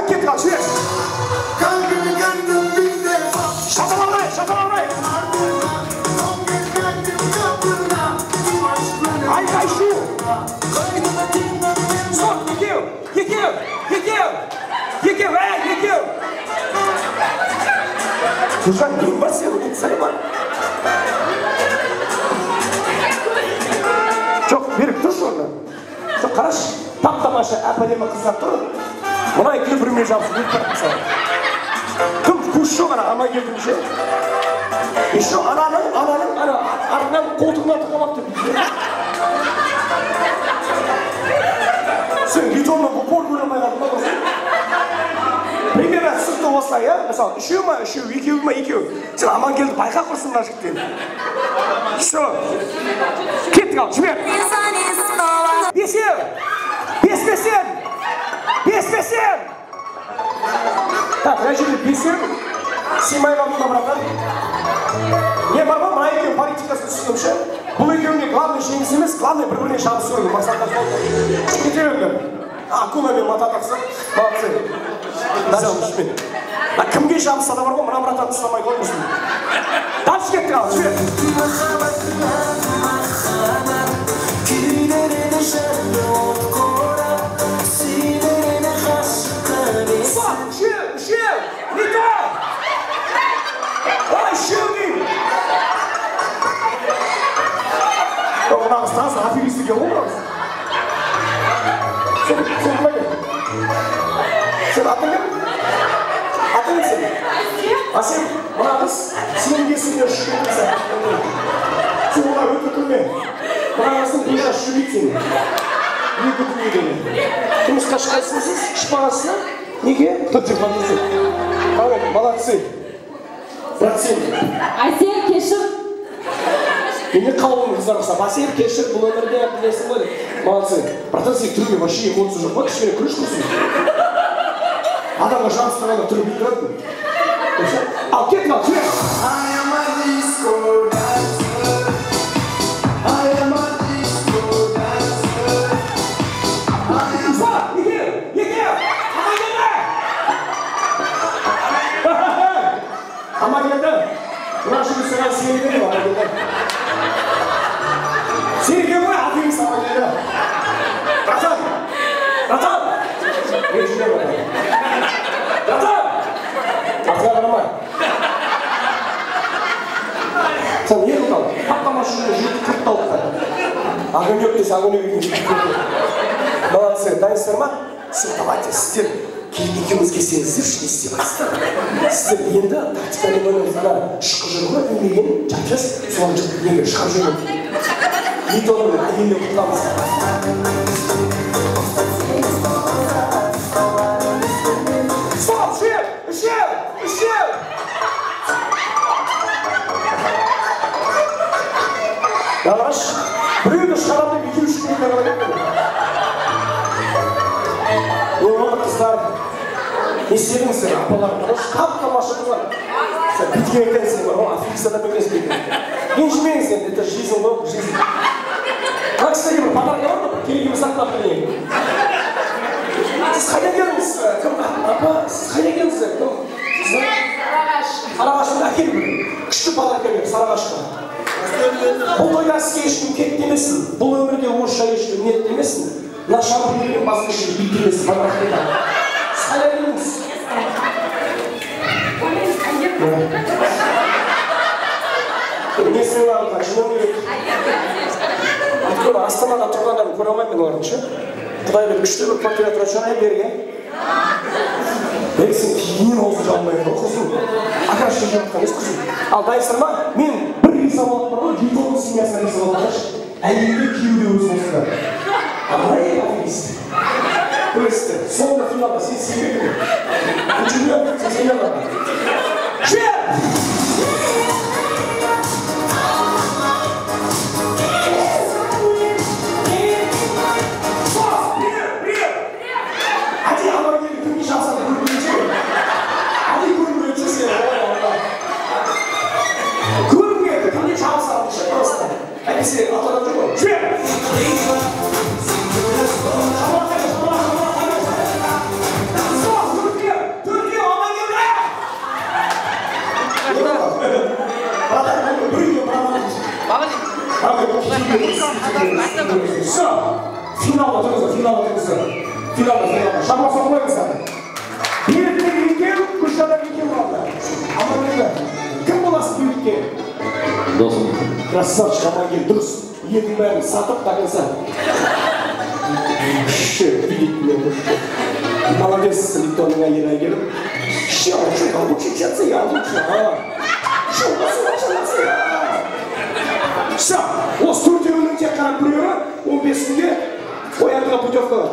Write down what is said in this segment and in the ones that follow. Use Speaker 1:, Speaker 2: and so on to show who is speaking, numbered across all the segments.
Speaker 1: кетті жібер. Шаталарай. Айқай шу. Стоп, екеу. Жужан, не бар сен, сай бар. Жоқ, беріп тұршы орны. Жоқ, қараш, тап-тамаша әп-әдемі қыздар тұр. Мұна екеу бірімен жабысып өтіп барып мысалы. Кім көз жоқ ана келдімше. Еще ананың артынан қолтығынан тықамап тұр. Сен бетонның бұпор көремей қалдың ба болсын? Примерно сыртты осылай, мысалы, үшеу ма, екеу. Сен аман келді байқа құрсын мына жігіттен. Все. Кеттік ал, жібер. Бесеу. Беспесен. Так, мына жерде бесеу. Симай қалдың братан. Не бар ма, мына екеу политикасын түсінімші. Бұл екеуіне главный жеңіс емес, главный бір-біріне шабыс өргі. Мақсатқа жолды. Кетеуіңдер. Акунамен мата тақсы. Молодцы. Дәлелмішпен. Кімге жабыса да бар ғой, мына братан тұстамай қоймышын. Дальше кеттік ал, жібер. Стоп, үшеу, не так? Ой, үшеу дейм. Мынағы стасы аферистіге олмағыз. Сен кімге? Сен атын кім? Атын кім сен? Асен, мына қыз сенің кесіңде үшкетін сән. Сен оға өті күлме. Мына қыздың бұйға үшкет сен. Екі күлмейді. Жұмысқа шықайсынсыз, шықпағасына? Неге? Тұр жүрмаңызды. Қағай, молодцы. Брат сен.
Speaker 2: Асен, кешір.
Speaker 1: Менде қауымын қыздар қыса. Асен, кешір, бұл өмірде білесің ғой. Молодцы. Братан сен түрме вообще эмоция жоқ па? Кішкене күріш құрсын. Адамға жабыстырғанда түрі білдіреді. Ал кеттің ал, жүрек. Амагелді. Мына жұмыс саған сені берді ма, Амагелді? Сені кем ғой, атыңыз Амагелді. Братан! Мен жүрген ғой. Братан! Атыға қарамай. Сен не қылтал? Паттама жүрген жүрді құртталықта. Огонек десе огонек екен жүрді көрді. Молодцы, дайынсыздар ма? Сен давайте сіздер. Екеумізге сеніздерші не істемайсыздар. Сіздер енді тактиканың өнімізді шыққы жүргі өңдеген жап-жас соған жүрді неге шығар жүрген. Бетонның әйеліне құтламыз. Стоп, үшеу! Ялаш, біреуді шығарамды екеу үшкенде қарап еді. Қыздар, не істедіңіздер, апаларым? Тап-тамаша қыздар. Сен біткен екенсің бар, африкадан емеспін екен. Ренжімеңіз енді, это жизнь ғой, жизнь. Мына кісіге бір подарка бар ма? Келгеніміз сақтап білейін. Сіз қайда келдіңіз? Апа, сіз қайда келдіңіздер? Сарағашқа әкеліп бір күшті подарка беріп, Сарағашқа. Бұл тойда сізге ешкім кетті емессін. Бұл өмірде орысша ешкім ниет емессін. Мына шабыр берген басқа үшін биттемесі подарка берді. Сіз қайда келдіңіз? Несіне лағылға, жынын керек. Өйткені Астанада тұрғандарын көре алмаймын олардың ше. Құдай бір күшті бір квартира шығарайын берге. Сен кейін осы жалмайын ғой қызым. Ақашты жатқан ес қызым. Ал дайынсыр ма? Мен бір риза болып бар ғой, бетонның семьясына риза болып қарашы. Әйелде күйеуде өзі осыда. Қалай аферист? Көресіздер, соңғы финалда сен сенбек керек. Күншілі, сен сенбек керек. Жер! Әкесі атадан жүр ғой. Жібер! Стоп, жүріп Finalda. Şapla sokmayınızlar. Birlikte iken, kuşlarda iken vardı. Ama ne? Kim olası birlikte?
Speaker 3: Dostum.
Speaker 1: Красавчик, Амангель, дұрыс. Елдің бәрін сатып тағынса. Видеть меня лучше. Молодец, Литонның әйелі келіп. Лучше, обучиться я лучше. Все, осы төртеуінің тек қана біреуі 15-інде оятыға путевка бар.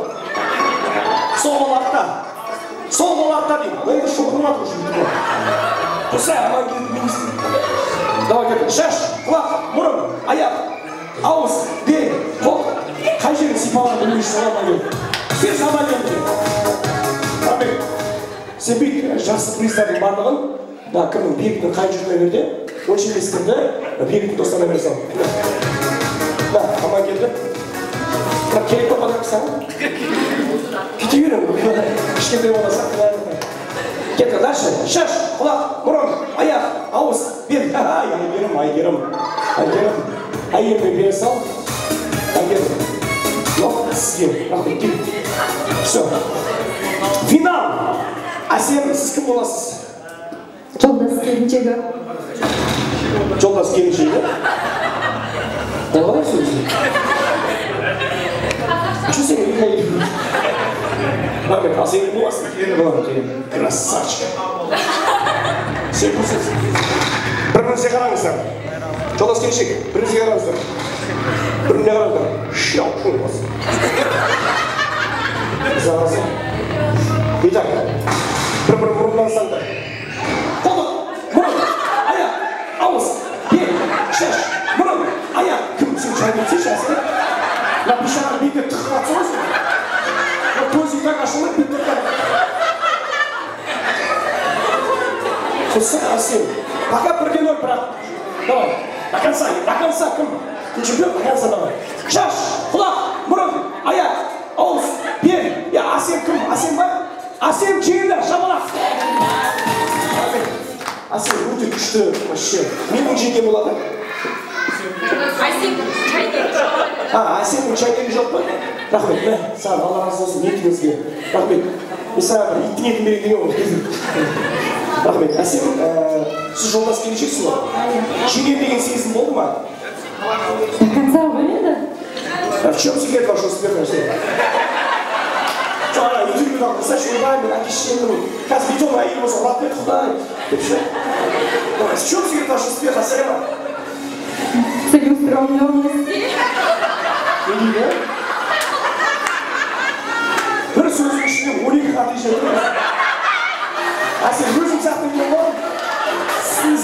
Speaker 1: Сол балақта деймін. Енді шоқырма тұршы. Құса, Амангель министр. Давай, как шаш, құлақ, мұрын, аяқ, ауыз, бел, қол. Қай жерін сипаланы білмейсің, Амангель. Сен Амангель. Рахмет. Сен бүйт жақсы призлардың барлығын, да, кімнің Бекіттің қай жүріне берде, 15-кімді Бекіттің достарына бере сал. Да, Амангелді. Бірақ керек боп қадыр қысаң. Кете берем, кішкентай боласақ. Кетті, дальше. Шаш, құлақ, мұрын, аяқ, ауыз, бел. Айгерім. Әйеліме бере сал. Әйгерім. Жоқ, сізге. Рахмет, кел. Все. Финал. Әсем, сіз кім боласыз?
Speaker 2: Жолдас келіншегі.
Speaker 1: Жолдас келіншегі? Қалай сөзі? Чусең, әйелім. Рахмет, Асем боласың. Красавчик. Сен көрсетсің. Біріңізге қараңыздар. Жолдас келіншек, біріңізге қараңыздар. Біріңізге қараңыздар. Шау, шау боласың. Зарасың. Итак, бір мұрыннан саңдар. Қолдық, мұрын, аяқ, ауыз, бел, шаш, мұрын, аяқ. Кім сен жайын етсейші әсір? Бишағар бейте тұққа атсыңыз. Көзі так ашылып, бейте тұққа. Құсы Асем. Пока бірген ой, бірақ. Давай, до конца, кім? Ты чемпион, до конца давай. Шаш, құлақ, мұрын, аяқ, ауыз, бел. Я Асем кім? Асем бар? Асем жеңді, шабалақ. Асем өте күшті, вообще. Менің жеңген болады. Асемнің чайнегі жоқ па? Рахмет, саған Алла разы болсын, ниетіңізге. Рахмет. Мен саған иттің етін берейін деген ғой. Рахмет. Асем, сіз жолдас келіншексіз ғой? Жеңген деген сезім болды ма?
Speaker 2: До конца ойнады.
Speaker 1: В чем секрет вашего успеха? Жаңа интервьюдан қылса шойбай, мен әкешкенмін. Қазір бетон әйелі болса, рахмет Құдай. В чем секрет вашего успеха, Асема?
Speaker 2: Целеустремленности.
Speaker 1: Не дейді? Бір сөздің ішінде 12 хат ешеді. Асем, өзің сияқты мен ғой. Сіз